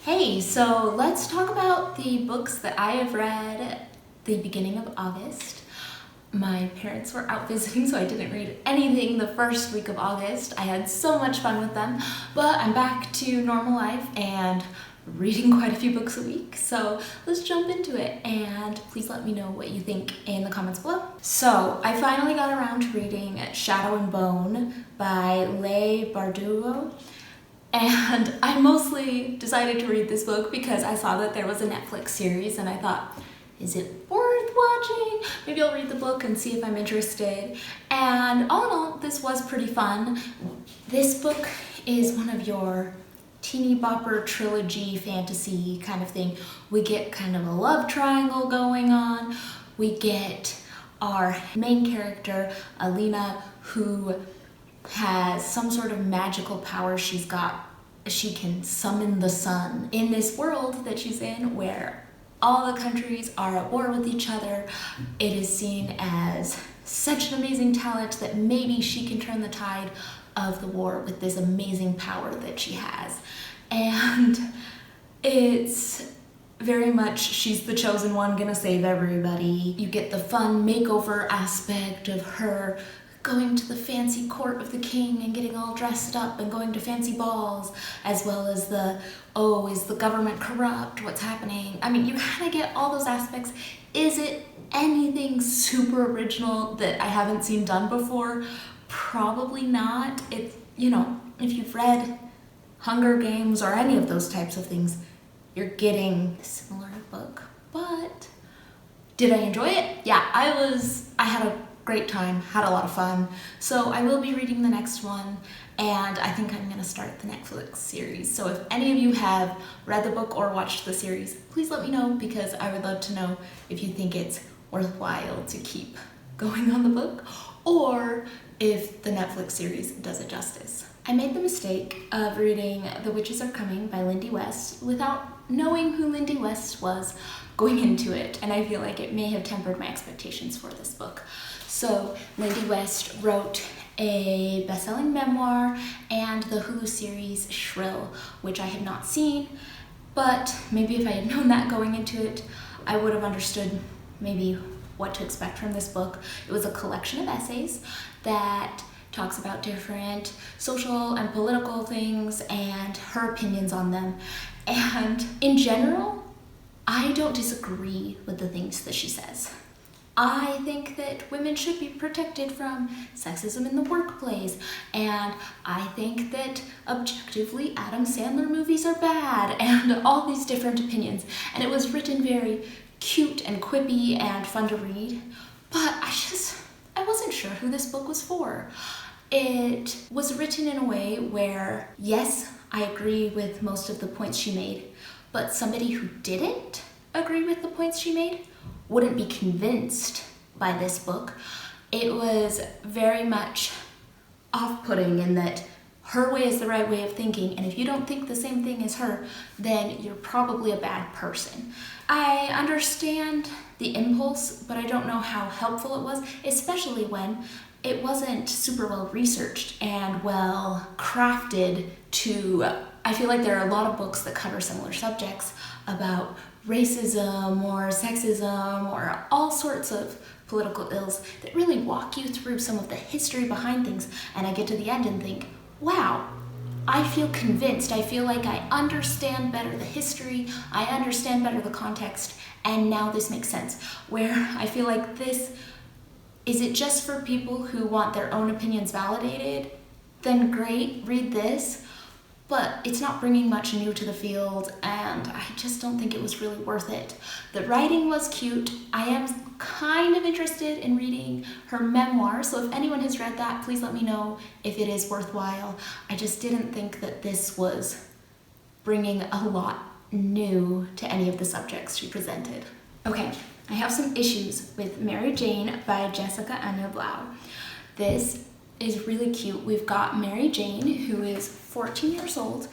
Hey, so let's talk about the books that I have read at the beginning of August. My parents were out visiting, so I didn't read anything the first week of August. I had so much fun with them, but I'm back to normal life and reading quite a few books a week. So let's jump into it, and please let me know what you think in the comments below. So I finally got around to reading Shadow and Bone by Leigh Bardugo. And I mostly decided to read this book because I saw that there was a Netflix series and I thought, is it worth watching? Maybe I'll read the book and see if I'm interested. And all in all, this was pretty fun. This book is one of your teeny bopper trilogy fantasy kind of thing. We get kind of a love triangle going on. We get our main character, Alina, who has some sort of magical power she can summon the sun. In this world that she's in, where all the countries are at war with each other, it is seen as such an amazing talent that maybe she can turn the tide of the war with this amazing power that she has. And it's very much she's the chosen one, gonna save everybody. You get the fun makeover aspect of her going to the fancy court of the king and getting all dressed up and going to fancy balls, as well as is the government corrupt? What's happening? I mean, you kind of get all those aspects. Is it anything super original that I haven't seen done before? Probably not. If you've read Hunger Games or any of those types of things, you're getting a similar book. But did I enjoy it? Yeah, I had a great time, had a lot of fun. So I will be reading the next one, and I think I'm gonna start the Netflix series. So if any of you have read the book or watched the series, please let me know, because I would love to know if you think it's worthwhile to keep going on the book, or if the Netflix series does it justice. I made the mistake of reading The Witches Are Coming by Lindy West without knowing who Lindy West was going into it, and I feel like it may have tempered my expectations for this book. So Lindy West wrote a best-selling memoir and the Hulu series Shrill, which I had not seen, but maybe if I had known that going into it, I would have understood maybe what to expect from this book. It was a collection of essays that talks about different social and political things and her opinions on them. And in general, I don't disagree with the things that she says. I think that women should be protected from sexism in the workplace, and I think that objectively Adam Sandler movies are bad, and all these different opinions. And it was written very cute and quippy and fun to read, but I wasn't sure who this book was for. It was written in a way where, yes, I agree with most of the points she made, but somebody who didn't agree with the points she made wouldn't be convinced by this book. It was very much off-putting in that her way is the right way of thinking, and if you don't think the same thing as her, then you're probably a bad person. I understand the impulse, but I don't know how helpful it was, especially when it wasn't super well researched and well crafted I feel like there are a lot of books that cover similar subjects about racism or sexism or all sorts of political ills that really walk you through some of the history behind things, and I get to the end and think, wow, I feel convinced. I feel like I understand better the history, I understand better the context, and now this makes sense. Where I feel like is it just for people who want their own opinions validated? Then great, read this. But it's not bringing much new to the field, and I just don't think it was really worth it. The writing was cute. I am kind of interested in reading her memoir, so if anyone has read that, please let me know if it is worthwhile. I just didn't think that this was bringing a lot new to any of the subjects she presented. Okay, I have some issues with Mary Jane by Jessica Anya Blau. This is really cute. We've got Mary Jane, who is 14 years old,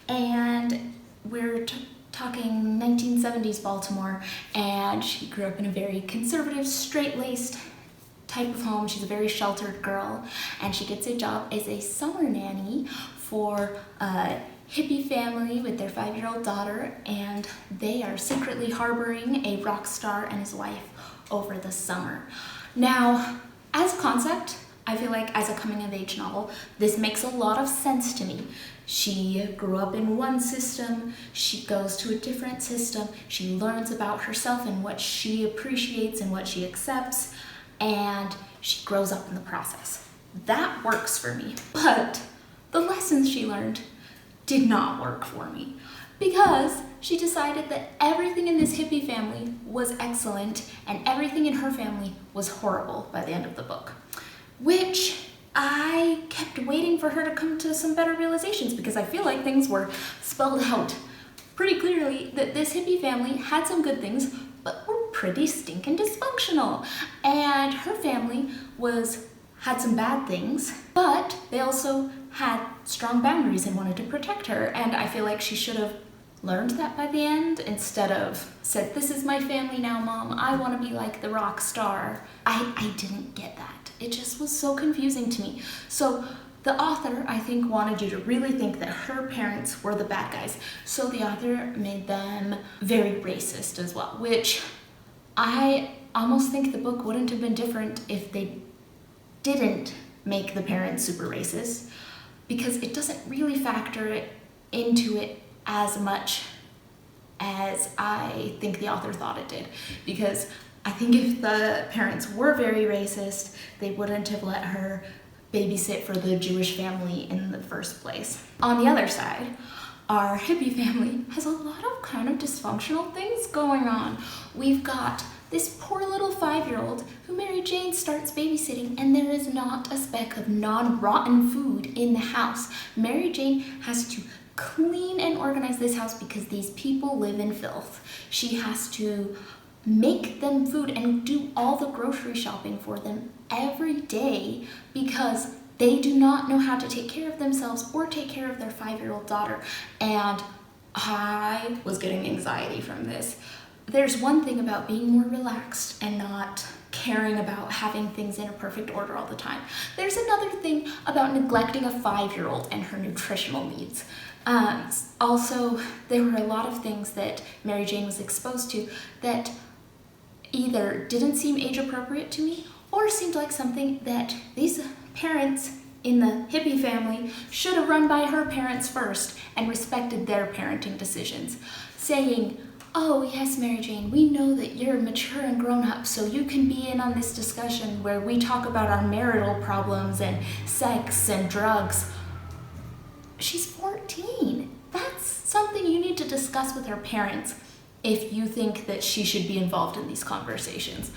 and we're talking 1970s Baltimore, and she grew up in a very conservative, straight-laced type of home. She's a very sheltered girl, and she gets a job as a summer nanny for a hippie family with their 5-year-old daughter, and they are secretly harboring a rock star and his wife over the summer. Now, as a concept, I feel like as a coming-of-age novel, this makes a lot of sense to me. She grew up in one system, she goes to a different system, she learns about herself and what she appreciates and what she accepts, and she grows up in the process. That works for me, but the lessons she learned did not work for me because she decided that everything in this hippie family was excellent and everything in her family was horrible by the end of the book, which I kept waiting for her to come to some better realizations because I feel like things were spelled out pretty clearly that this hippie family had some good things but were pretty stinking dysfunctional, and her family had some bad things, but they also had strong boundaries and wanted to protect her, and I feel like she should have learned that by the end instead of said, "This is my family now, Mom, I want to be like the rock star." I didn't get that. It just was so confusing to me. So the author, I think, wanted you to really think that her parents were the bad guys. So the author made them very racist as well, which I almost think the book wouldn't have been different if they didn't make the parents super racist, because it doesn't really factor it into it as much as I think the author thought it did. Because I think if the parents were very racist, they wouldn't have let her babysit for the Jewish family in the first place. On the other side, our hippie family has a lot of kind of dysfunctional things going on. We've got this poor little 5-year-old who Mary Jane starts babysitting, and there is not a speck of non-rotten food in the house. Mary Jane has to clean and organize this house because these people live in filth. She has to make them food and do all the grocery shopping for them every day because they do not know how to take care of themselves or take care of their 5-year-old daughter. And I was getting anxiety from this. There's one thing about being more relaxed and not caring about having things in a perfect order all the time. There's another thing about neglecting a 5-year-old and her nutritional needs. Also, there were a lot of things that Mary Jane was exposed to that either didn't seem age appropriate to me or seemed like something that these parents in the hippie family should have run by her parents first and respected their parenting decisions, saying, "Oh yes, Mary Jane, we know that you're mature and grown up, so you can be in on this discussion where we talk about our marital problems and sex and drugs." She's 14. That's something you need to discuss with her parents if you think that she should be involved in these conversations.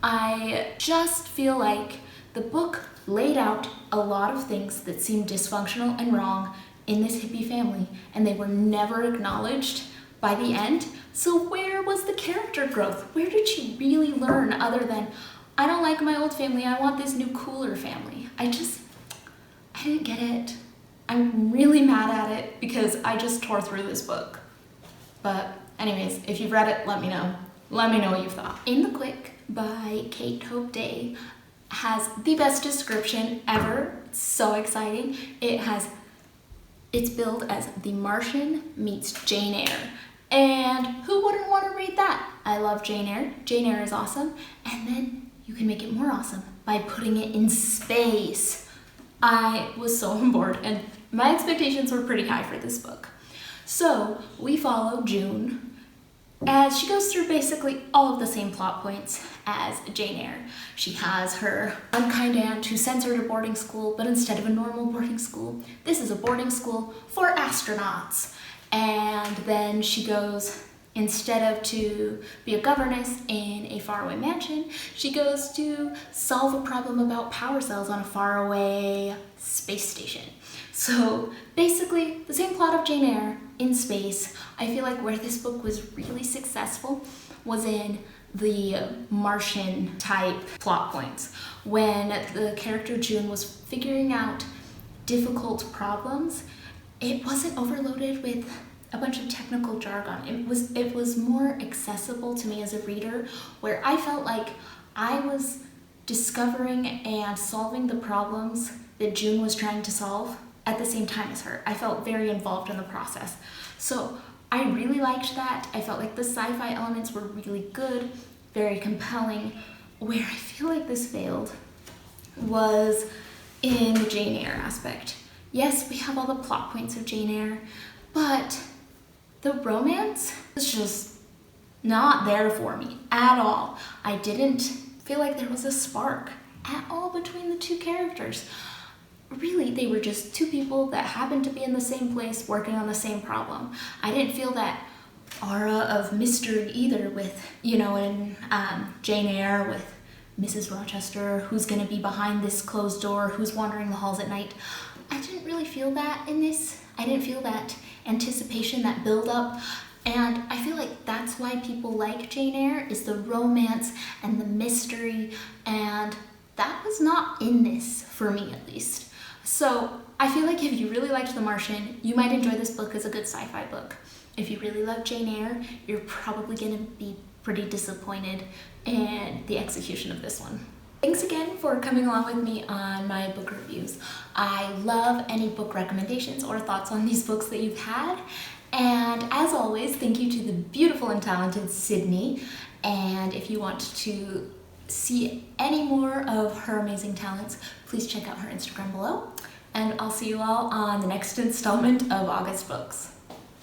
I just feel like the book laid out a lot of things that seemed dysfunctional and wrong in this hippie family, and they were never acknowledged by the end. So where was the character growth? Where did she really learn other than, I don't like my old family, I want this new cooler family? I didn't get it. I'm really mad at it because I just tore through this book. But anyways, if you've read it, let me know. Let me know what you thought. In the Quick by Kate Hope Day has the best description ever. It's so exciting. It's billed as The Martian meets Jane Eyre. And who wouldn't want to read that? I love Jane Eyre. Jane Eyre is awesome. And then you can make it more awesome by putting it in space. I was so on board, and my expectations were pretty high for this book. So we follow June as she goes through basically all of the same plot points as Jane Eyre. She has her unkind aunt who sends her to boarding school, but instead of a normal boarding school, this is a boarding school for astronauts. And then she goes, instead of to be a governess in a faraway mansion, she goes to solve a problem about power cells on a faraway space station. So basically the same plot of Jane Eyre in space. I feel like where this book was really successful was in the Martian type plot points. When the character June was figuring out difficult problems, it wasn't overloaded with a bunch of technical jargon. It was more accessible to me as a reader, where I felt like I was discovering and solving the problems that June was trying to solve at the same time as her. I felt very involved in the process. So I really liked that. I felt like the sci-fi elements were really good, very compelling. Where I feel like this failed was in the Jane Eyre aspect. Yes, we have all the plot points of Jane Eyre, but the romance was just not there for me at all. I didn't feel like there was a spark at all between the two characters. Really, they were just two people that happened to be in the same place working on the same problem. I didn't feel that aura of mystery either with, in Jane Eyre with Mrs. Rochester, who's gonna be behind this closed door, who's wandering the halls at night. I didn't really feel that in this. I didn't feel that anticipation, that build up. And I feel like that's why people like Jane Eyre, is the romance and the mystery, and that was not in this, for me at least. So I feel like if you really liked The Martian, you might enjoy this book as a good sci-fi book. If you really love Jane Eyre, you're probably gonna be pretty disappointed in the execution of this one. Thanks again for coming along with me on my book reviews. I love any book recommendations or thoughts on these books that you've had. And as always, thank you to the beautiful and talented Sydney. And if you want to see any more of her amazing talents, please check out her Instagram below. And I'll see you all on the next installment of August Books.